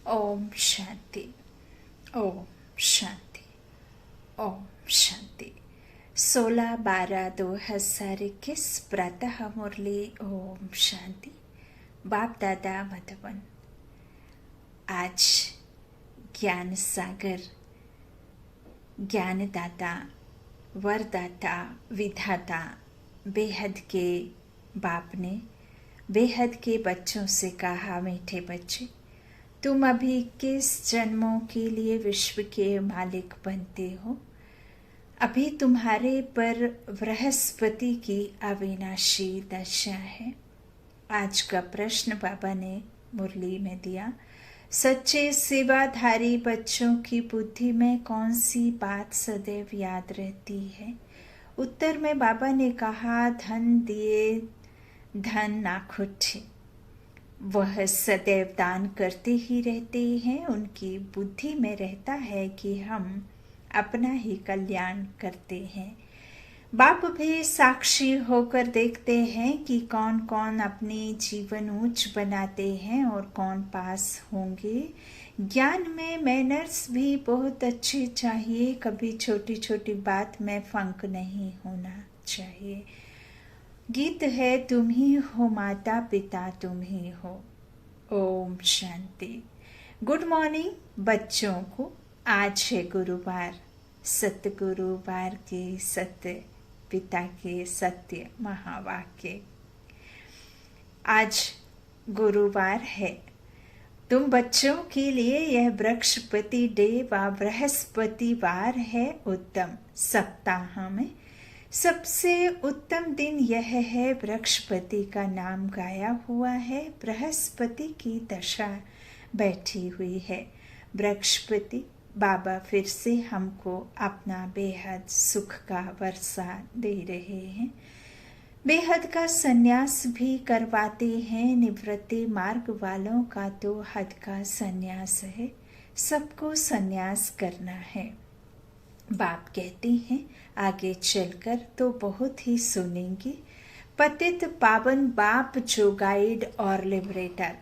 ओम शांति। ओम शांति। ओम शांति। 16/12/2021 प्रातः मुरली। ओम शांति। बाप दादा मधुबन। आज ज्ञान सागर, ज्ञानदाता, वरदाता, विधाता बेहद के बाप ने बेहद के बच्चों से कहा, मीठे बच्चे, तुम अभी 21 जन्मों के लिए विश्व के मालिक बनते हो। अभी तुम्हारे पर बृहस्पति की अविनाशी दशा है। आज का प्रश्न बाबा ने मुरली में दिया, सच्चे सेवाधारी बच्चों की बुद्धि में कौन सी बात सदैव याद रहती है? उत्तर में बाबा ने कहा, धन दिए धन ना खुटे। वह सदैव दान करते ही रहते हैं। उनकी बुद्धि में रहता है कि हम अपना ही कल्याण करते हैं। बाप भी साक्षी होकर देखते हैं कि कौन कौन अपनी जीवन ऊंच बनाते हैं और कौन पास होंगे। ज्ञान में मैनर्स भी बहुत अच्छे चाहिए। कभी छोटी छोटी बात में फंक नहीं होना चाहिए। गीत है, तुम ही हो माता पिता, तुम ही हो। ओम शांति। गुड मॉर्निंग बच्चों को। आज है गुरुवार, सतगुरुवार के सत्य पिता के सत्य महावाक्य। आज गुरुवार है। तुम बच्चों के लिए यह बृहस्पति डे व बृहस्पतिवार है। उत्तम सप्ताह में सबसे उत्तम दिन यह है। बृहस्पति का नाम गाया हुआ है। बृहस्पति की दशा बैठी हुई है। बृहस्पति बाबा फिर से हमको अपना बेहद सुख का वर्षा दे रहे हैं। बेहद का सन्यास भी करवाते हैं। निवृत्ति मार्ग वालों का तो हद का सन्यास है। सबको सन्यास करना है। बाप कहते हैं, आगे चलकर तो बहुत ही सुनेंगे। पतित पावन बाप जो गाइड और लिबरेटर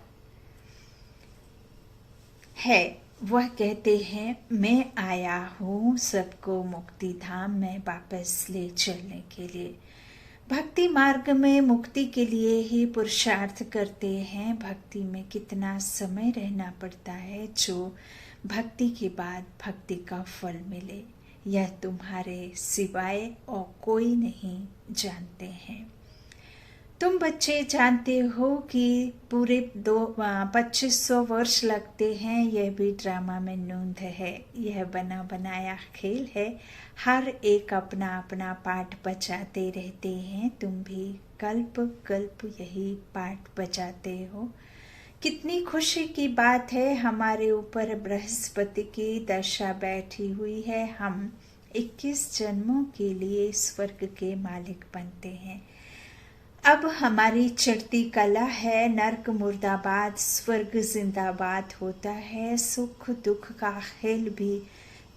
है, वह कहते हैं, मैं आया हूँ सबको मुक्ति धाम में वापस ले चलने के लिए। भक्ति मार्ग में मुक्ति के लिए ही पुरुषार्थ करते हैं। भक्ति में कितना समय रहना पड़ता है जो भक्ति के बाद भक्ति का फल मिले, यह तुम्हारे सिवाय और कोई नहीं जानते हैं। तुम बच्चे जानते हो कि पूरे 2500 वर्ष लगते हैं। यह भी ड्रामा में नूंद है। यह बना बनाया खेल है। हर एक अपना अपना पाठ बजाते रहते हैं। तुम भी कल्प कल्प यही पाठ बजाते हो। कितनी खुशी की बात है। हमारे ऊपर बृहस्पति की दशा बैठी हुई है। हम 21 जन्मों के लिए स्वर्ग के मालिक बनते हैं। अब हमारी चढ़ती कला है, नर्क मुर्दाबाद स्वर्ग जिंदाबाद होता है। सुख दुख का खेल भी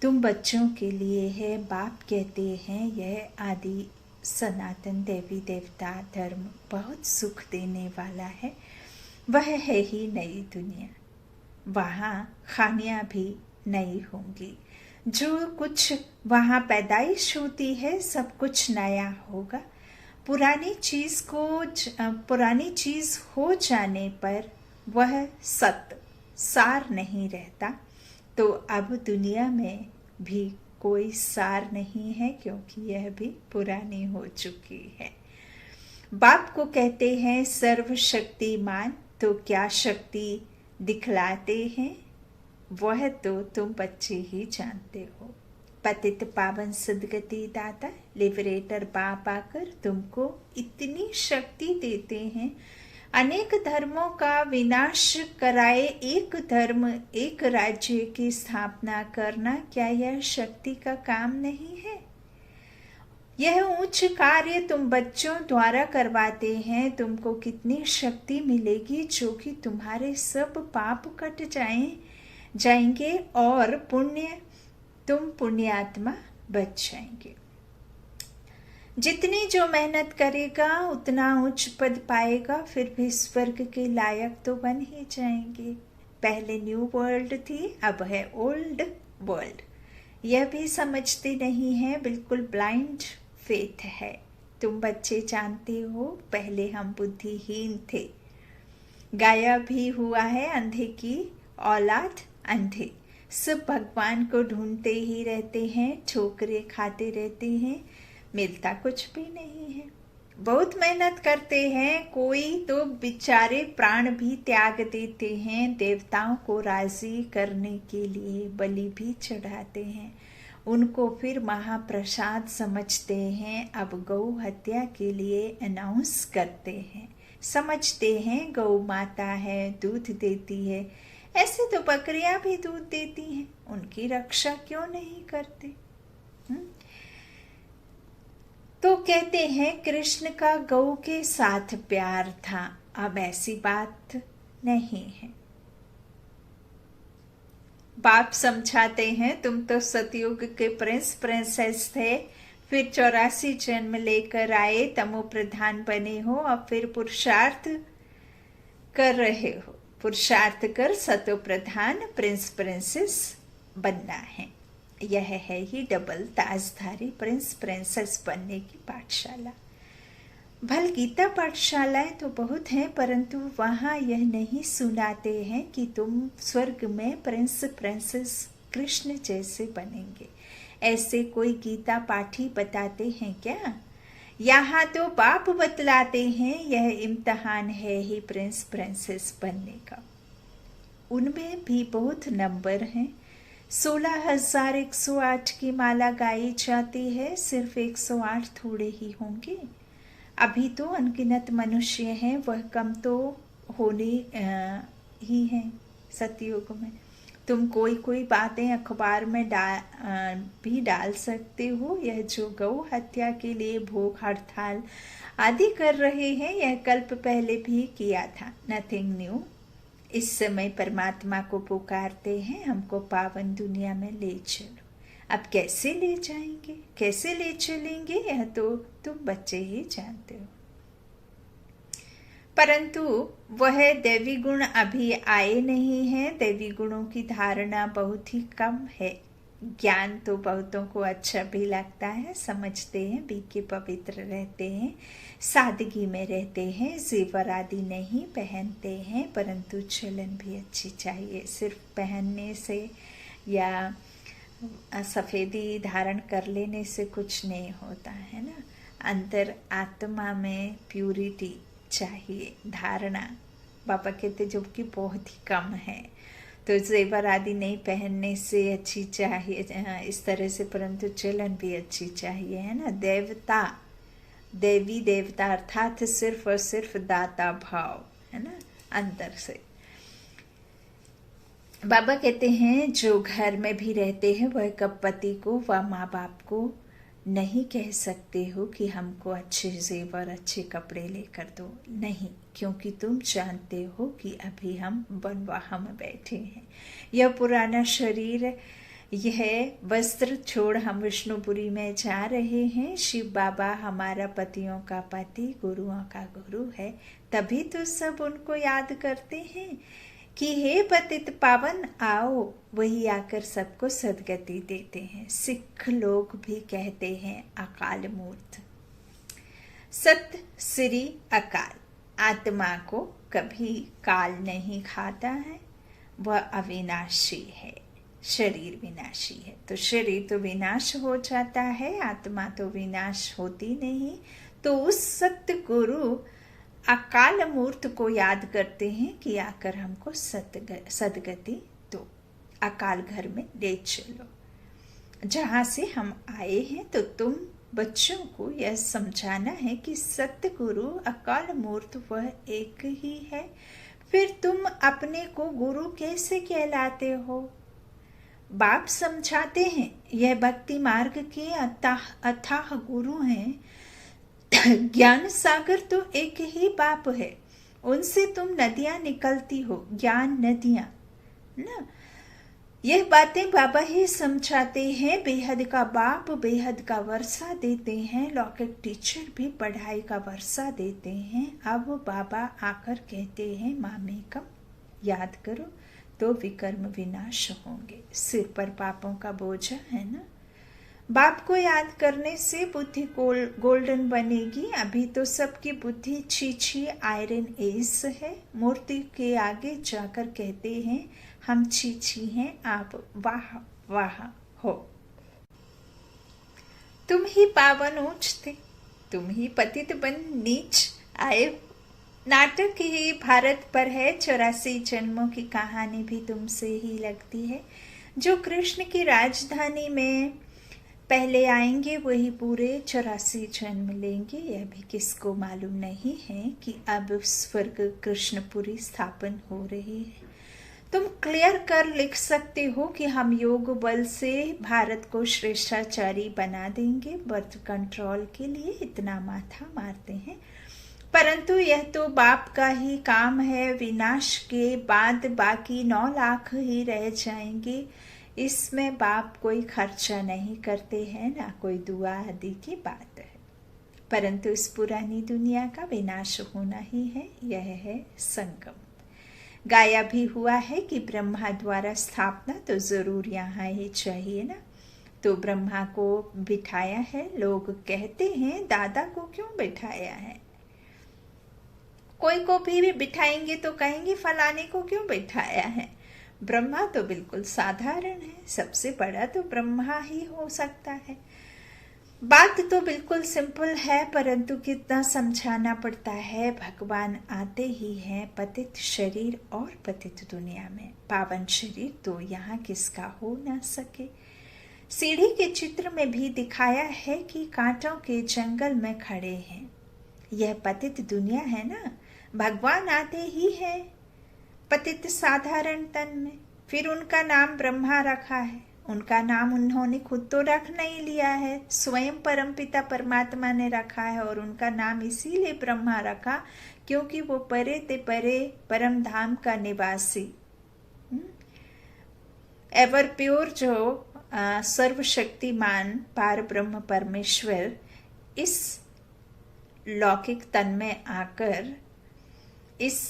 तुम बच्चों के लिए है। बाप कहते हैं, यह आदि सनातन देवी देवता धर्म बहुत सुख देने वाला है। वह है ही नई दुनिया। वहाँ खानियाँ भी नई होंगी। जो कुछ वहाँ पैदाइश होती है, सब कुछ नया होगा। पुरानी चीज हो जाने पर वह सार नहीं रहता। तो अब दुनिया में भी कोई सार नहीं है, क्योंकि यह भी पुरानी हो चुकी है। बाप को कहते हैं सर्वशक्तिमान, तो क्या शक्ति दिखलाते हैं वह तो तुम बच्चे ही जानते हो। पतित पावन सदगति दाता लिबरेटर बाप आकर तुमको इतनी शक्ति देते हैं। अनेक धर्मों का विनाश कराए एक धर्म एक राज्य की स्थापना करना, क्या यह शक्ति का काम नहीं है? यह उच्च कार्य तुम बच्चों द्वारा करवाते हैं। तुमको कितनी शक्ति मिलेगी, जो कि तुम्हारे सब पाप कट जाएंगे और तुम पुण्यात्मा बच जाएंगे। जितनी जो मेहनत करेगा उतना उच्च पद पाएगा। फिर भी स्वर्ग के लायक तो बन ही जाएंगे। पहले न्यू वर्ल्ड थी, अब है ओल्ड वर्ल्ड। यह भी समझते नहीं हैं, बिल्कुल ब्लाइंड फेथ है। तुम बच्चे जानते हो, पहले हम बुद्धिहीन थे। गाया भी हुआ है अंधे की औलाद अंधे। सब भगवान को ढूंढते ही रहते हैं, ठोकरे खाते रहते हैं, मिलता कुछ भी नहीं है। बहुत मेहनत करते हैं, कोई तो बेचारे प्राण भी त्याग देते हैं, देवताओं को राजी करने के लिए बलि भी चढ़ाते हैं। उनको फिर महाप्रसाद समझते हैं। अब गौ हत्या के लिए अनाउंस करते हैं। समझते हैं गौ माता है, दूध देती है। ऐसे तो बकरियां भी दूध देती हैं, उनकी रक्षा क्यों नहीं करते? तो कहते हैं कृष्ण का गौ के साथ प्यार था। अब ऐसी बात नहीं है। बाप समझाते हैं तुम तो सतयुग के प्रिंस प्रिंसेस थे, फिर 84 जन्म लेकर आए, तमो प्रधान बने हो, अब फिर पुरुषार्थ कर रहे हो। पुरुषार्थ कर सतो प्रधान प्रिंस प्रिंसेस बनना है। यह है ही डबल ताजधारी प्रिंस प्रिंसेस बनने की पाठशाला। भल गीता पाठशालाएं तो बहुत हैं, परंतु वहाँ यह नहीं सुनाते हैं कि तुम स्वर्ग में प्रिंस प्रिंसेस कृष्ण जैसे बनेंगे। ऐसे कोई गीता पाठी बताते हैं क्या? यहाँ तो बाप बतलाते हैं यह इम्तहान है ही प्रिंस प्रिंसेस बनने का। उनमें भी बहुत नंबर हैं। 16,108 की माला गाई जाती है, सिर्फ 108 थोड़े ही होंगे। अभी तो अनगिनत मनुष्य हैं, वह कम तो होने ही हैं सतयुग में। तुम कोई बातें अखबार में भी डाल सकते हो। यह जो गौ हत्या के लिए भूख हड़ताल आदि कर रहे हैं, यह कल्प पहले भी किया था, नथिंग न्यू। इस समय परमात्मा को पुकारते हैं, हमको पावन दुनिया में ले चलो। अब कैसे ले जाएंगे, कैसे ले चलेंगे, यह तो तुम बच्चे ही जानते हो। परंतु वह दैवी गुण अभी आए नहीं हैं। दैवी गुणों की धारणा बहुत ही कम है। ज्ञान तो बहुतों को अच्छा भी लगता है, समझते हैं, बीके पवित्र रहते हैं, सादगी में रहते हैं, जेवर आदि नहीं पहनते हैं, परंतु चलन भी अच्छी चाहिए। सिर्फ पहनने से या सफ़ेदी धारण कर लेने से कुछ नहीं होता है ना। अंतर आत्मा में प्यूरिटी चाहिए, धारणा बाबा कहते जो कि बहुत ही कम है। तो जेवर आदि नहीं पहनने से अच्छी चाहिए इस तरह से, परंतु चलन भी अच्छी चाहिए, है ना। देवता देवी देवता अर्थात सिर्फ और सिर्फ दाता भाव, है ना, अंदर से। बाबा कहते हैं जो घर में भी रहते हैं वह कब पति को व माँ बाप को नहीं कह सकते हो कि हमको अच्छे जेवर अच्छे कपड़े लेकर दो, नहीं, क्योंकि तुम जानते हो कि अभी हम बनवाह में बैठे हैं। यह पुराना शरीर, यह वस्त्र छोड़ हम विष्णुपुरी में जा रहे हैं। शिव बाबा हमारा पतियों का पति, गुरुओं का गुरु है, तभी तो सब उनको याद करते हैं कि हे पतित पावन आओ। वही आकर सबको सदगति देते हैं। सिख लोग भी कहते हैं अकाल मूर्त। सत श्री अकाल। आत्मा को कभी काल नहीं खाता है, वह अविनाशी है, शरीर विनाशी है। तो शरीर तो विनाश हो जाता है, आत्मा तो विनाश होती नहीं। तो उस सत्य गुरु अकाल मूर्त को याद करते हैं कि आकर हमको सदगति दो, अकाल घर में ले चलो। जहाँ से हम आए हैं, तो तुम बच्चों को यह समझाना है कि सत्य गुरु अकाल मूर्त वह एक ही है। फिर तुम अपने को गुरु कैसे कहलाते हो? बाप समझाते हैं यह भक्ति मार्ग के अथाह गुरु हैं। ज्ञान सागर तो एक ही बाप है, उनसे तुम नदियां निकलती हो, ज्ञान नदियां ना। यह बातें बाबा ही समझाते हैं। बेहद का बाप बेहद का वर्षा देते हैं, लौकिक टीचर भी पढ़ाई का वर्षा देते हैं। अब बाबा आकर कहते हैं मामेकम याद करो, तो विकर्म विनाश होंगे। सिर पर पापों का बोझा है ना। बाप को याद करने से बुद्धि गोल्डन बनेगी। अभी तो सबकी बुद्धि छी आयरन एज है। मूर्ति के आगे जाकर कहते हैं हम छी हैं, आप वाह वाह हो। तुम ही पावन ऊंच थे, तुम ही पतित बन नीच आए। नाटक ही भारत पर है, 84 जन्मों की कहानी भी तुमसे ही लगती है। जो कृष्ण की राजधानी में पहले आएंगे वही पूरे 84 जन्म लेंगे। यह भी किसको मालूम नहीं है कि अब स्वर्ग कृष्णपुरी स्थापन हो रही है। तुम क्लियर कर लिख सकते हो कि हम योग बल से भारत को श्रेष्ठाचारी बना देंगे। बर्थ कंट्रोल के लिए इतना माथा मारते हैं, परंतु यह तो बाप का ही काम है। विनाश के बाद बाकी 9 लाख ही रह जाएंगे। इसमें बाप कोई खर्चा नहीं करते हैं, ना कोई दुआ आदि की बात है। परंतु इस पुरानी दुनिया का विनाश होना ही है, यह है संगम। गाया भी हुआ है कि ब्रह्मा द्वारा स्थापना तो जरूर यहाँ ही चाहिए ना। तो ब्रह्मा को बिठाया है। लोग कहते हैं दादा को क्यों बिठाया है। कोई को भी बिठाएंगे तो कहेंगे फलाने को क्यों बिठाया है। ब्रह्मा तो बिल्कुल साधारण है, सबसे बड़ा तो ब्रह्मा ही हो सकता है। बात तो बिल्कुल सिंपल है, परंतु कितना समझाना पड़ता है। भगवान आते ही हैं पतित शरीर और पतित दुनिया में। पावन शरीर तो यहाँ किसका हो ना सके। सीढ़ी के चित्र में भी दिखाया है कि कांटों के जंगल में खड़े हैं। यह पतित दुनिया है ना। भगवान आते ही है पतित साधारण तन में। फिर उनका नाम ब्रह्मा रखा है। उनका नाम उन्होंने खुद तो रख नहीं लिया है, स्वयं परमपिता परमात्मा ने रखा है। और उनका नाम इसीलिए ब्रह्मा रखा क्योंकि वो परे ते परे परम धाम का निवासी, एवर प्योर, जो सर्वशक्तिमान पार ब्रह्म परमेश्वर इस लौकिक तन में आकर इस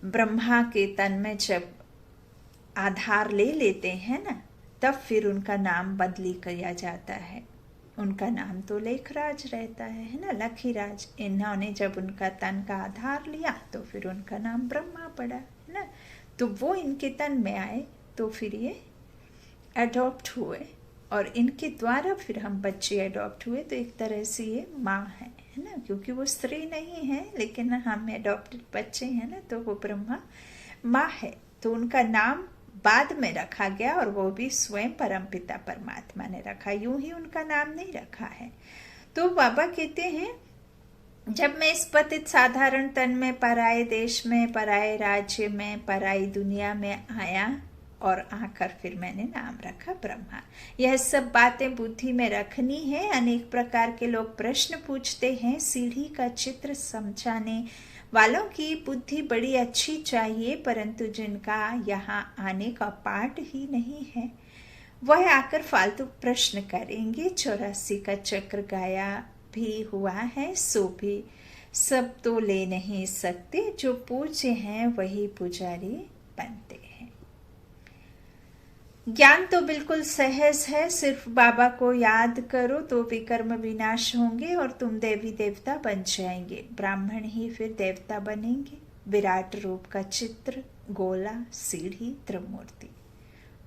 ब्रह्मा के तन में जब आधार ले लेते हैं ना, तब फिर उनका नाम बदली किया जाता है। उनका नाम तो लेखराज रहता है ना, लखीराज। इन्होंने जब उनका तन का आधार लिया तो फिर उनका नाम ब्रह्मा पड़ा है ना। तो वो इनके तन में आए तो फिर ये अडॉप्ट हुए और इनके द्वारा फिर हम बच्चे अडॉप्ट हुए। तो एक तरह से ये माँ है ना, क्योंकि वो स्त्री नहीं है लेकिन हम अडॉप्टेड बच्चे हैं ना, तो वो ब्रह्मा माँ है। तो उनका नाम बाद में रखा गया और वो भी स्वयं परमपिता परमात्मा ने रखा, यूं ही उनका नाम नहीं रखा है। तो बाबा कहते हैं जब मैं इस पतित साधारण तन में पराये देश में, पराये राज्य में, पराई दुनिया में आया और आकर फिर मैंने नाम रखा ब्रह्मा। यह सब बातें बुद्धि में रखनी है। अनेक प्रकार के लोग प्रश्न पूछते हैं। सीढ़ी का चित्र समझाने वालों की बुद्धि बड़ी अच्छी चाहिए, परंतु जिनका यहाँ आने का पाठ ही नहीं है वह आकर फालतू प्रश्न करेंगे। 84 का चक्र गाया भी हुआ है, सो भी सब तो ले नहीं सकते। जो पूज्य हैं वही पुजारी बनते हैं। ज्ञान तो बिल्कुल सहज है। सिर्फ बाबा को याद करो तो विकर्म विनाश होंगे और तुम देवी देवता बन जाएंगे। ब्राह्मण ही फिर देवता बनेंगे। विराट रूप का चित्र, गोला, सीढ़ी, त्रिमूर्ति।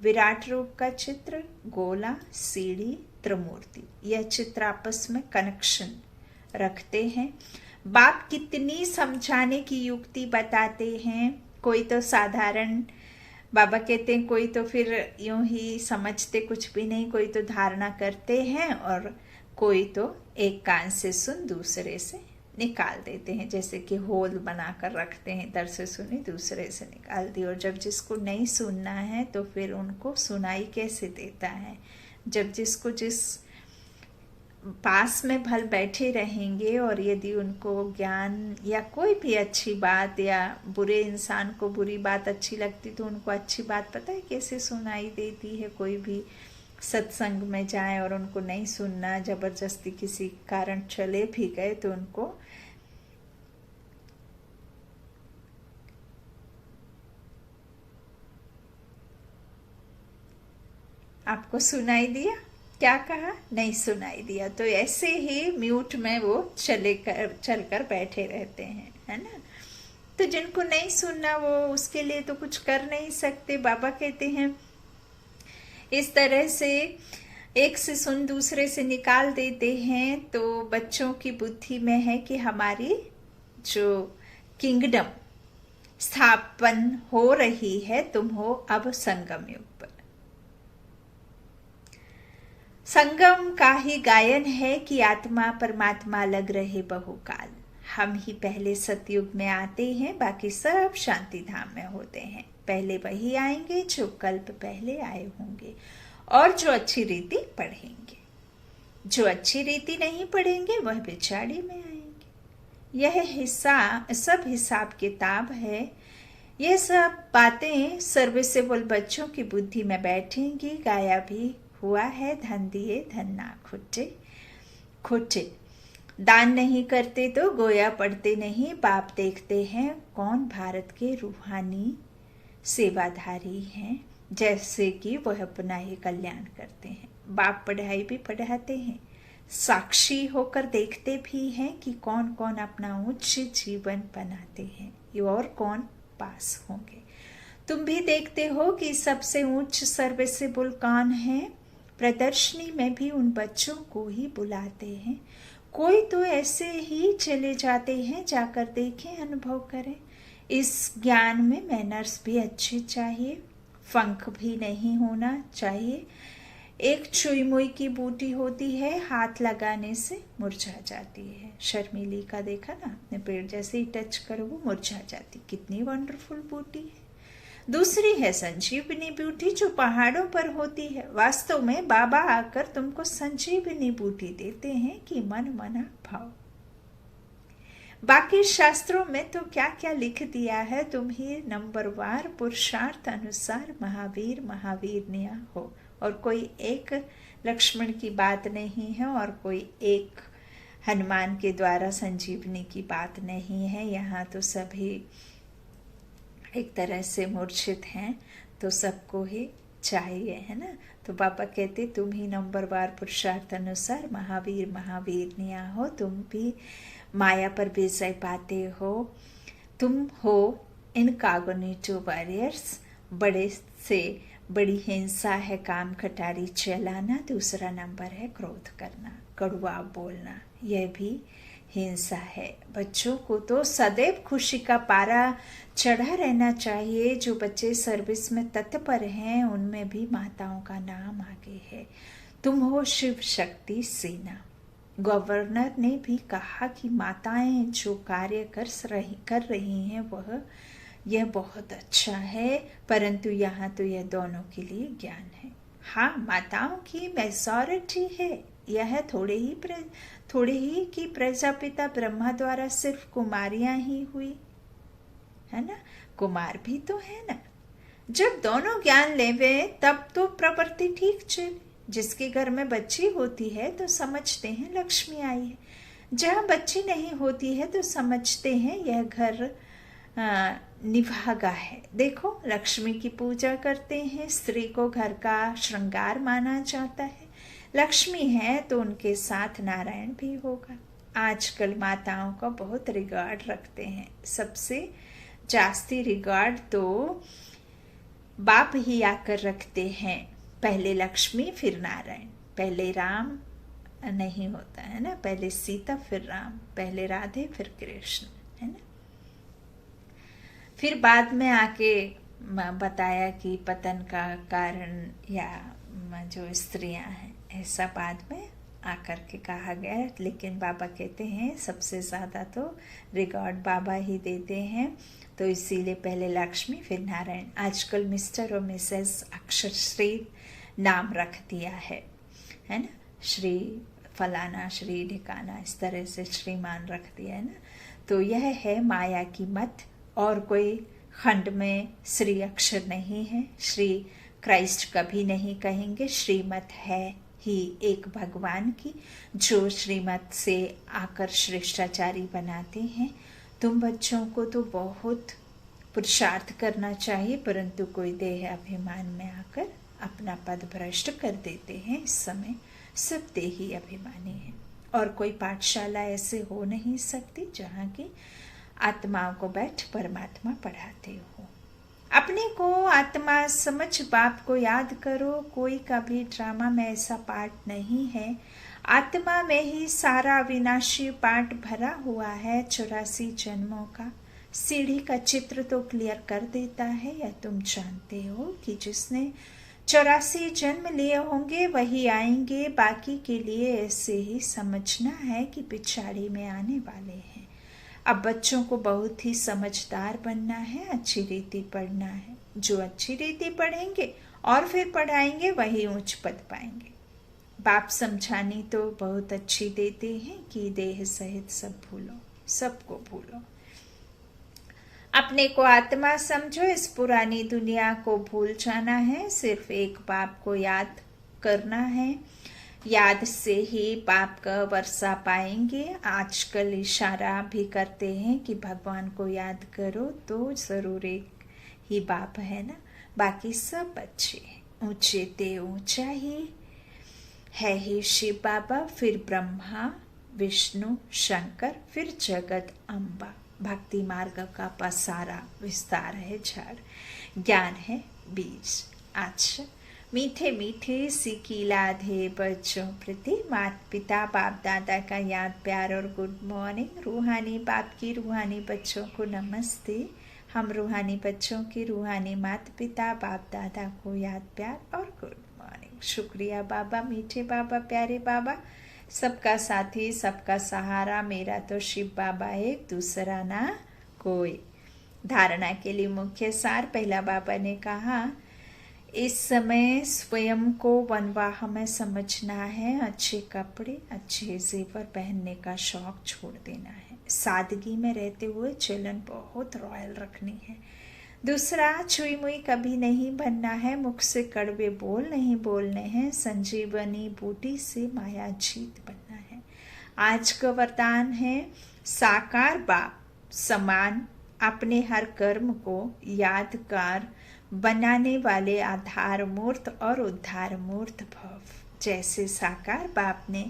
विराट रूप का चित्र, गोला, सीढ़ी, त्रिमूर्ति। यह चित्र आपस में कनेक्शन रखते हैं। बाप कितनी समझाने की युक्ति बताते हैं। कोई तो साधारण, बाबा कहते हैं कोई तो फिर यूं ही समझते कुछ भी नहीं, कोई तो धारणा करते हैं और कोई तो एक कान से सुन दूसरे से निकाल देते हैं। जैसे कि होल बनाकर रखते हैं, इधर से सुनी दूसरे से निकाल दी। और जब जिसको नहीं सुनना है तो फिर उनको सुनाई कैसे देता है। जब जिसको जिस पास में भल बैठे रहेंगे और यदि उनको ज्ञान या कोई भी अच्छी बात या बुरे इंसान को बुरी बात अच्छी लगती तो उनको अच्छी बात पता है कैसे सुनाई देती है। कोई भी सत्संग में जाए और उनको नहीं सुनना, जबरदस्ती किसी कारण चले भी गए तो उनको आपको सुनाई दिया? क्या कहा? नहीं सुनाई दिया। तो ऐसे ही म्यूट में वो चलकर बैठे रहते हैं, है ना। तो जिनको नहीं सुनना वो उसके लिए तो कुछ कर नहीं सकते। बाबा कहते हैं इस तरह से एक से सुन दूसरे से निकाल देते हैं। तो बच्चों की बुद्धि में है कि हमारी जो किंगडम स्थापन हो रही है, तुम हो अब संगम युग पर। संगम का ही गायन है कि आत्मा परमात्मा लग रहे बहुकाल। हम ही पहले सतयुग में आते हैं, बाकी सब शांति धाम में होते हैं। पहले वही आएंगे जो कल्प पहले आए होंगे और जो अच्छी रीति पढ़ेंगे। जो अच्छी रीति नहीं पढ़ेंगे वह बिछाड़ी में आएंगे। यह सब हिसाब किताब है। यह सब बातें सर्विसेबल बच्चों की बुद्धि में बैठेंगी। गाया भी हुआ है, धन दिए धन ना खुटे। दान नहीं करते तो गोया पढ़ते नहीं। बाप देखते हैं कौन भारत के रूहानी सेवाधारी हैं, जैसे कि वह अपना ही कल्याण करते हैं। बाप पढ़ाई भी पढ़ाते हैं, साक्षी होकर देखते भी हैं कि कौन कौन अपना उच्च जीवन बनाते हैं और कौन पास होंगे। तुम भी देखते हो कि सबसे उच्च सर्विसेबल कौन है। प्रदर्शनी में भी उन बच्चों को ही बुलाते हैं। कोई तो ऐसे ही चले जाते हैं, जाकर देखें, अनुभव करें। इस ज्ञान में मैनर्स भी अच्छे चाहिए, फंक भी नहीं होना चाहिए। एक चुई मुई की बूटी होती है, हाथ लगाने से मुरझा जाती है। शर्मीली का देखा ना अपने पेड़, जैसे ही टच करो वो मुरझा जाती। कितनी वंडरफुल बूटी है। दूसरी है संजीवनी बूटी, जो पहाड़ों पर होती है। वास्तव में बाबा आकर तुमको संजीवनी बूटी देते हैं कि मन मना भाव। बाकी शास्त्रों में तो क्या क्या लिख दिया है, तुम ही नंबरवार पुरुषार्थ अनुसार महावीर महावीरनिया हो। और कोई एक लक्ष्मण की बात नहीं है और कोई एक हनुमान के द्वारा संजीवनी की बात नहीं है। यहाँ तो सभी एक तरह से मूर्छित हैं, तो सबको ही चाहिए, है ना। तो बाबा कहते तुम ही नंबरवार पुरुषार्थ अनुसार महावीर महावीरनिया हो। तुम भी माया पर विजय पाते हो। तुम हो इनकॉग्निटो वॉरियर्स। बड़े से बड़ी हिंसा है काम खटारी चलाना। दूसरा नंबर है क्रोध करना, कड़वा बोलना, यह भी हिंसा है। बच्चों को तो सदैव खुशी का पारा चढ़ा रहना चाहिए। जो बच्चे सर्विस में तत्पर हैं उनमें भी माताओं का नाम आगे है। तुम हो शिव शक्ति सेना। गवर्नर ने भी कहा कि माताएं जो कार्य कर रही हैं वह यह बहुत अच्छा है, परंतु यहाँ तो यह दोनों के लिए ज्ञान है। हाँ, माताओं की मेजॉरिटी है। यह थोड़े ही कि प्रजापिता ब्रह्मा द्वारा सिर्फ कुमारियां ही हुई, है ना। कुमार भी तो है ना। जब दोनों ज्ञान लेवे तब तो प्रवृत्ति ठीक चले। जिसके घर में बच्ची होती है तो समझते हैं लक्ष्मी आई है। जहाँ बच्ची नहीं होती है तो समझते हैं यह घर निभागा है। देखो, लक्ष्मी की पूजा करते हैं। स्त्री को घर का श्रृंगार माना जाता है। लक्ष्मी है तो उनके साथ नारायण भी होगा। आजकल माताओं का बहुत रिगार्ड रखते हैं। सबसे जास्ती रिगार्ड तो बाप ही आकर रखते हैं। पहले लक्ष्मी फिर नारायण। पहले राम नहीं होता है ना, पहले सीता फिर राम, पहले राधे फिर कृष्ण, है ना। फिर बाद में आके बताया कि पतन का कारण या जो स्त्रियां हैं, ऐसा बाद में आकर के कहा गया। लेकिन बाबा कहते हैं सबसे ज़्यादा तो रिकॉर्ड बाबा ही देते हैं। तो इसीलिए पहले लक्ष्मी फिर नारायण। आजकल मिस्टर और मिसेस अक्षर श्री नाम रख दिया है ना। श्री फलाना, श्री ढिकाना, इस तरह से श्रीमान रख दिया है ना। तो यह है माया की मत। और कोई खंड में श्री अक्षर नहीं है। श्री क्राइस्ट कभी नहीं कहेंगे। श्रीमत है ही एक भगवान की, जो श्रीमत से आकर श्रेष्ठाचारी बनाते हैं। तुम बच्चों को तो बहुत पुरुषार्थ करना चाहिए, परंतु कोई देह अभिमान में आकर अपना पद भ्रष्ट कर देते हैं। इस समय सब देही अभिमानी हैं और कोई पाठशाला ऐसे हो नहीं सकती जहाँ की आत्माओं को बैठ परमात्मा पढ़ाते हो। अपने को आत्मा समझ बाप को याद करो। कोई का भी ड्रामा में ऐसा पार्ट नहीं है। आत्मा में ही सारा विनाशी पार्ट भरा हुआ है। 84 जन्मों का सीढ़ी का चित्र तो क्लियर कर देता है। या तुम जानते हो कि जिसने 84 जन्म लिए होंगे वही आएंगे। बाकी के लिए ऐसे ही समझना है कि पिछाड़ी में आने वाले हैं। अब बच्चों को बहुत ही समझदार बनना है, अच्छी रीति पढ़ना है। जो अच्छी रीति पढ़ेंगे और फिर पढ़ाएंगे वही उच्च पद पाएंगे। बाप समझानी तो बहुत अच्छी देते हैं कि देह सहित सब भूलो, सबको भूलो। अपने को आत्मा समझो। इस पुरानी दुनिया को भूल जाना है। सिर्फ एक बाप को याद करना है। याद से ही बाप का वर्षा पाएंगे। आजकल इशारा भी करते हैं कि भगवान को याद करो तो जरूर एक ही बाप है ना, बाकी सब अच्छे हैं। ऊंचे ते ऊंचा ही है शिव बाबा, फिर ब्रह्मा विष्णु शंकर, फिर जगत अम्बा। भक्ति मार्ग का पसारा विस्तार है झाड़, ज्ञान है बीज। अच्छा मीठे मीठे सिकीला धे बच्चों प्रति माता पिता बाप दादा का याद प्यार और गुड मॉर्निंग। रूहानी बाप की रूहानी बच्चों को नमस्ते। हम रूहानी बच्चों की रूहानी माता पिता बाप दादा को याद प्यार और गुड मॉर्निंग। शुक्रिया बाबा, मीठे बाबा, प्यारे बाबा, सबका साथी सबका सहारा। मेरा तो शिव बाबा एक, दूसरा ना कोई। धारणा के लिए मुख्य सार। पहला बाबा ने कहा इस समय स्वयं को वनवाह में समझना है। अच्छे कपड़े अच्छे जेवर पहनने का शौक छोड़ देना है। सादगी में रहते हुए चलन बहुत रॉयल रखनी है। दूसरा छुई मुई कभी नहीं बनना है। मुख से कड़वे बोल नहीं बोलने हैं। संजीवनी बूटी से माया जीत बनना है। आज का वरदान है साकार बाप समान अपने हर कर्म को यादगार बनाने वाले आधार मूर्त और उद्धार मूर्त भव। जैसे साकार बाप ने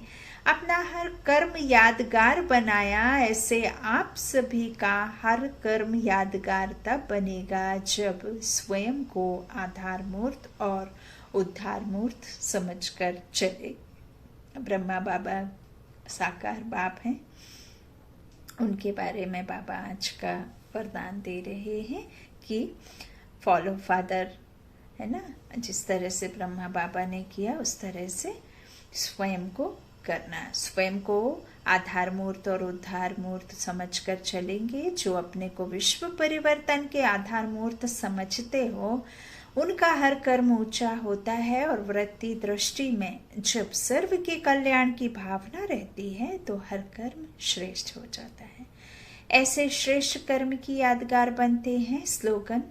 अपना हर कर्म यादगार बनाया, ऐसे आप सभी का हर कर्म यादगार तब बनेगा जब स्वयं को आधार मूर्त और उद्धार मूर्त समझकर चले। ब्रह्मा बाबा साकार बाप हैं, उनके बारे में बाबा आज का वरदान दे रहे हैं कि फॉलो फादर, है ना। जिस तरह से ब्रह्मा बाबा ने किया उस तरह से स्वयं को करना। स्वयं को आधार मूर्त और उद्धार मूर्त समझकर चलेंगे। जो अपने को विश्व परिवर्तन के आधार मूर्त समझते हो उनका हर कर्म ऊंचा होता है। और वृत्ति दृष्टि में जब सर्व के कल्याण की भावना रहती है तो हर कर्म श्रेष्ठ हो जाता है। ऐसे श्रेष्ठ कर्म की यादगार बनते हैं स्लोगन।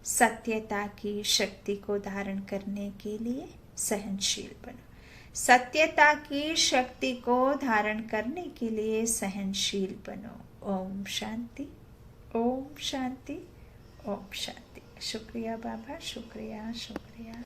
सत्यता की शक्ति को धारण करने के लिए सहनशील बनो। सत्यता की शक्ति को धारण करने के लिए सहनशील बनो। ओम शांति, ओम शांति, ओम शांति। शुक्रिया बाबा, शुक्रिया शुक्रिया।